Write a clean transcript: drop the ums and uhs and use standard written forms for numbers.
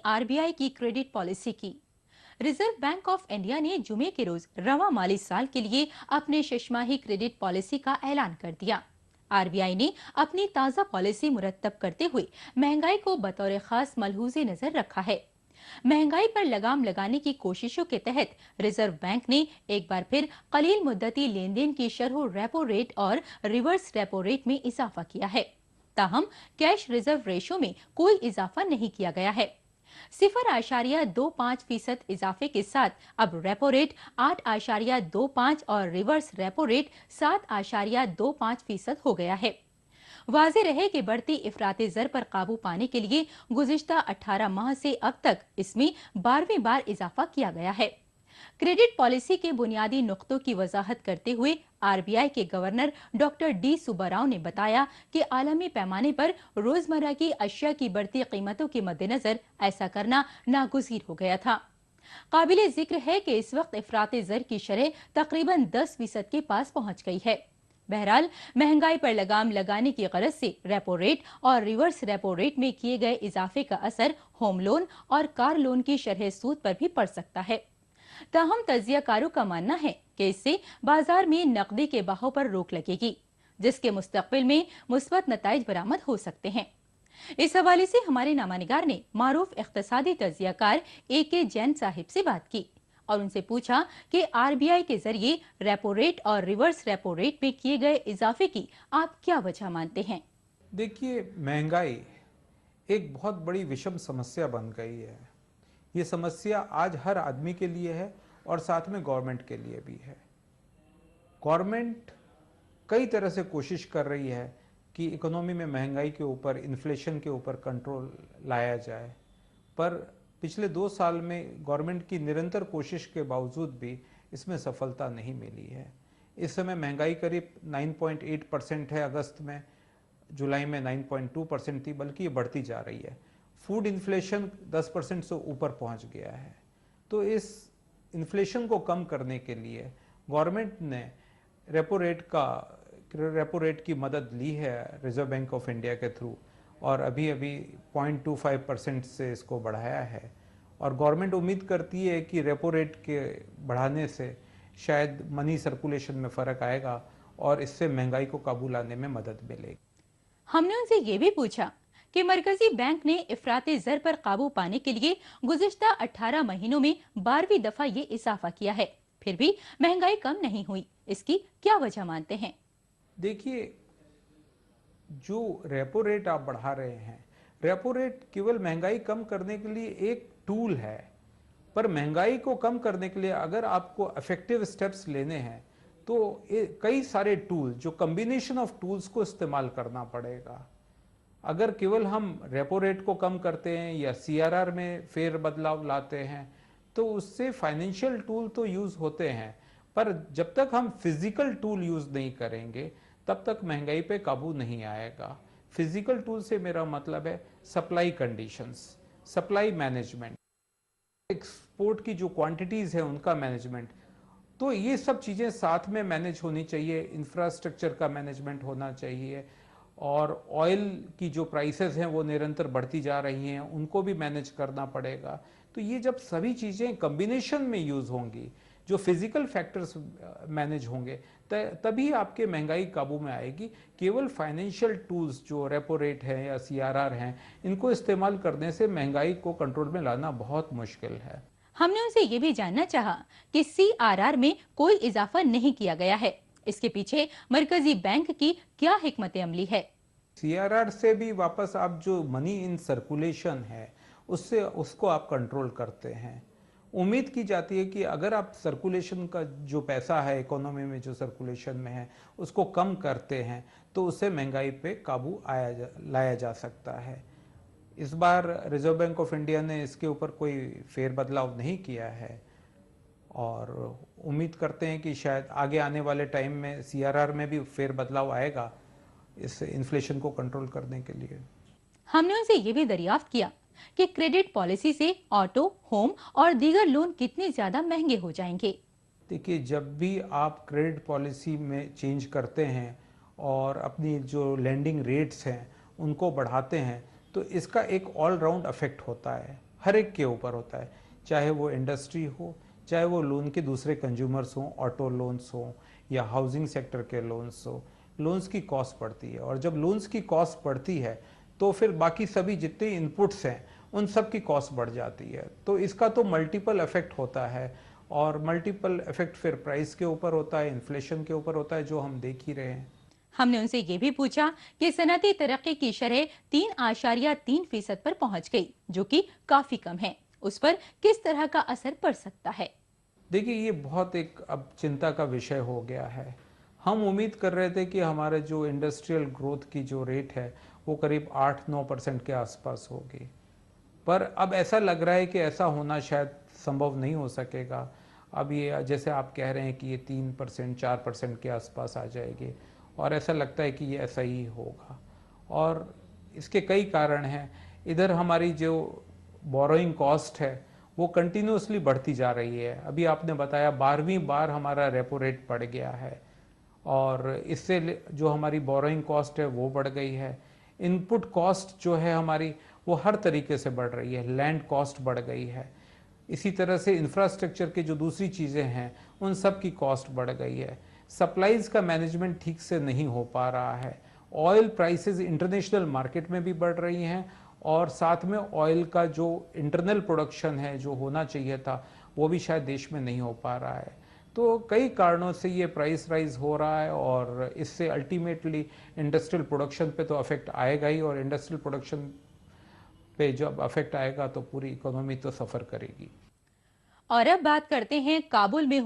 RBI की credit policy की। Reserve bank of India ने जुमे के रोज रवा माली साल के लिए अपने छमाही क्रेडिट पॉलिसी का ऐलान कर दिया। आरबीआई ने अपनी ताज़ा पॉलिसी मुरतब करते हुए महंगाई को बतौर खास मलहूज़े नजर रखा है। महंगाई पर लगाम लगाने की कोशिशों के तहत रिजर्व बैंक ने एक बार फिर कलील मुद्दती लेन देन की शरह रेपो रेट और रिवर्स रेपो रेट में इजाफा किया है। ताहम कैश रिजर्व रेशो में कोई इजाफा नहीं किया गया है। 0.25% इजाफे के साथ अब रेपो रेट 8.25 और रिवर्स रेपो रेट 7.25% हो गया है। वाज़ेह रहे कि बढ़ती इफराती ज़र पर काबू पाने के लिए गुज़िश्ता 18 माह से अब तक इसमें 12वीं बार इजाफा किया गया है। क्रेडिट पॉलिसी के बुनियादी नुक्तों की वजाहत करते हुए आरबीआई के गवर्नर डॉक्टर डी सुब्बाराव ने बताया कि आलमी पैमाने पर रोजमर्रा की अशिया की बढ़ती कीमतों के मद्देनजर ऐसा करना नागुज़ीर हो गया था। काबिले जिक्र है कि इस वक्त इफराती ज़र की शरह तकरीबन 10% के पास पहुंच गई है। बहरहाल महंगाई पर लगाम लगाने की गरज से रेपो रेट और रिवर्स रेपो रेट में किए गए इजाफे का असर होम लोन और कार लोन की शरह सूद पर भी पड़ सकता है। ताहम तजियाकारों का मानना है कि इससे बाजार में नकदी के बहाव पर रोक लगेगी, जिसके मुस्तकबिल में मुस्बत नताइज बरामद हो सकते हैं। इस हवाले से हमारे नामानिगार ने मारूफ इख्तिसादी तजियाकार AK जैन साहिब से बात की और उनसे पूछा कि आरबीआई के जरिए रेपो रेट और रिवर्स रेपो रेट में किए गए इजाफे की आप क्या वजह मानते हैं। देखिए, महंगाई एक बहुत बड़ी विषम समस्या बन गई है। ये समस्या आज हर आदमी के लिए है और साथ में गवर्नमेंट के लिए भी है। गवर्नमेंट कई तरह से कोशिश कर रही है कि इकोनॉमी में महंगाई के ऊपर, इन्फ्लेशन के ऊपर कंट्रोल लाया जाए, पर पिछले 2 साल में गवर्नमेंट की निरंतर कोशिश के बावजूद भी इसमें सफलता नहीं मिली है। इस समय महंगाई करीब 9.8% है। अगस्त में, जुलाई में 9.2% थी, बल्कि ये बढ़ती जा रही है। फूड इन्फ्लेशन 10% से ऊपर पहुंच गया है। तो इस इन्फ्लेशन को कम करने के लिए गवर्नमेंट ने रेपो रेट की मदद ली है रिजर्व बैंक ऑफ इंडिया के थ्रू, और अभी अभी 0.25% से इसको बढ़ाया है। और गवर्नमेंट उम्मीद करती है कि रेपो रेट के बढ़ाने से शायद मनी सर्कुलेशन में फ़र्क आएगा और इससे महंगाई को काबू लाने में मदद मिलेगी। हमने उनसे ये भी पूछा कि मरकजी बैंक ने इफराती ज़र पर काबू पाने के लिए गुज़िश्ता 18 महीनों में 12वीं दफा ये इजाफा किया है, फिर भी महंगाई कम नहीं हुई, इसकी क्या वजह मानते हैं। देखिए, जो रेपो रेट आप बढ़ा रहे हैं, रेपो रेट केवल महंगाई कम करने के लिए एक टूल है, पर महंगाई को कम करने के लिए अगर आपको इफेक्टिव स्टेप्स लेने हैं तो कई सारे टूल, जो कॉम्बिनेशन ऑफ टूल्स को इस्तेमाल करना पड़ेगा। अगर केवल हम रेपो रेट को कम करते हैं या सीआरआर में फेर बदलाव लाते हैं तो उससे फाइनेंशियल टूल तो यूज होते हैं, पर जब तक हम फिजिकल टूल यूज नहीं करेंगे तब तक महंगाई पे काबू नहीं आएगा। फिजिकल टूल से मेरा मतलब है supply conditions, supply management, export की जो क्वांटिटीज है उनका मैनेजमेंट। तो ये सब चीज़ें साथ में मैनेज होनी चाहिए। इंफ्रास्ट्रक्चर का मैनेजमेंट होना चाहिए, और ऑयल की जो प्राइसेस हैं वो निरंतर बढ़ती जा रही हैं, उनको भी मैनेज करना पड़ेगा। तो ये जब सभी चीज़ें कॉम्बिनेशन में यूज़ होंगी, जो फिजिकल फैक्टर्स मैनेज होंगे, तभी आपके महंगाई काबू में आएगी। केवल फाइनेंशियल टूल्स जो रेपो रेट है या सीआरआर हैं, इनको इस्तेमाल करने से महंगाई को कंट्रोल में लाना बहुत मुश्किल है। हमने उनसे ये भी जानना चाहा कि सीआरआर में कोई इजाफा नहीं किया गया है, इसके पीछे मरकजी बैंक की क्या हिकमत अमली है। सीआरआर से भी वापस आप जो मनी इन सर्कुलेशन है उससे उसको आप कंट्रोल करते हैं। उम्मीद की जाती है कि अगर आप सर्कुलेशन का जो पैसा है इकोनॉमी में, जो सर्कुलेशन में है, उसको कम करते हैं तो उससे महंगाई पे काबू लाया जा सकता है। इस बार रिजर्व बैंक ऑफ इंडिया ने इसके ऊपर कोई फेर बदलाव नहीं किया है, और उम्मीद करते हैं कि शायद आगे आने वाले टाइम में सीआरआर में भी फेर बदलाव आएगा इस इन्फ्लेशन को कंट्रोल करने के लिए। हमने उनसे ये भी दरियाफ्त किया कि क्रेडिट पॉलिसी से ऑटो, होम और दीगर लोन कितने ज्यादा महंगे हो जाएंगे। देखिए, जब भी आप क्रेडिट पॉलिसी में चेंज करते हैं और अपनी जो लेंडिंग रेट्स हैं उनको बढ़ाते हैं तो इसका एक ऑल राउंड इफेक्ट होता है। हर एक के ऊपर होता है, चाहे वो इंडस्ट्री हो, चाहे वो लोन के दूसरे कंज्यूमर्स हों, ऑटो लोन्स हों या हाउसिंग सेक्टर के लोन्स हो। लोन्स की कॉस्ट बढ़ती है, और जब लोन्स की कॉस्ट बढ़ती है तो फिर बाकी सभी जितने इनपुट्स हैं उन सब की कॉस्ट बढ़ जाती है। तो इसका तो मल्टीपल इफेक्ट होता है, और मल्टीपल इफेक्ट फिर प्राइस के ऊपर होता है, इन्फ्लेशन के ऊपर होता है, जो हम देख ही रहे हैं। हमने उनसे ये भी पूछा कि सनती तरक्की की शरह 3.3% पर पहुंच गई, जो कि काफी कम है। उस पर किस तरह का असर पड़ सकता है? देखिए, ये बहुत एक अब चिंता का विषय हो गया है। हम उम्मीद कर रहे थे कि हमारे जो इंडस्ट्रियल ग्रोथ की जो रेट है वो करीब 8-9% के आसपास होगी, पर अब ऐसा लग रहा है कि ऐसा होना शायद संभव नहीं हो सकेगा। अब ये जैसे आप कह रहे हैं कि ये 3% 4% के आसपास आ जाएगी, और ऐसा लगता है कि ये ऐसा ही होगा। और इसके कई कारण हैं। इधर हमारी जो बोरोइंग कॉस्ट है वो कंटिन्यूसली बढ़ती जा रही है। अभी आपने बताया 12वीं बार हमारा रेपो रेट बढ़ गया है, और इससे जो हमारी बोरोइंग कॉस्ट है वो बढ़ गई है। इनपुट कॉस्ट जो है हमारी, वो हर तरीके से बढ़ रही है। लैंड कॉस्ट बढ़ गई है, इसी तरह से इंफ्रास्ट्रक्चर की जो दूसरी चीज़ें हैं उन सब की कॉस्ट बढ़ गई है। सप्लाईज का मैनेजमेंट ठीक से नहीं हो पा रहा है। ऑयल प्राइसेस इंटरनेशनल मार्केट में भी बढ़ रही हैं, और साथ में ऑयल का जो इंटरनल प्रोडक्शन है जो होना चाहिए था वो भी शायद देश में नहीं हो पा रहा है। तो कई कारणों से ये प्राइस राइज हो रहा है, और इससे अल्टीमेटली इंडस्ट्रियल प्रोडक्शन पे तो अफेक्ट आएगा ही, और इंडस्ट्रियल प्रोडक्शन पे जब अफेक्ट आएगा तो पूरी इकोनॉमी तो सफ़र करेगी। और अब बात करते हैं काबुल में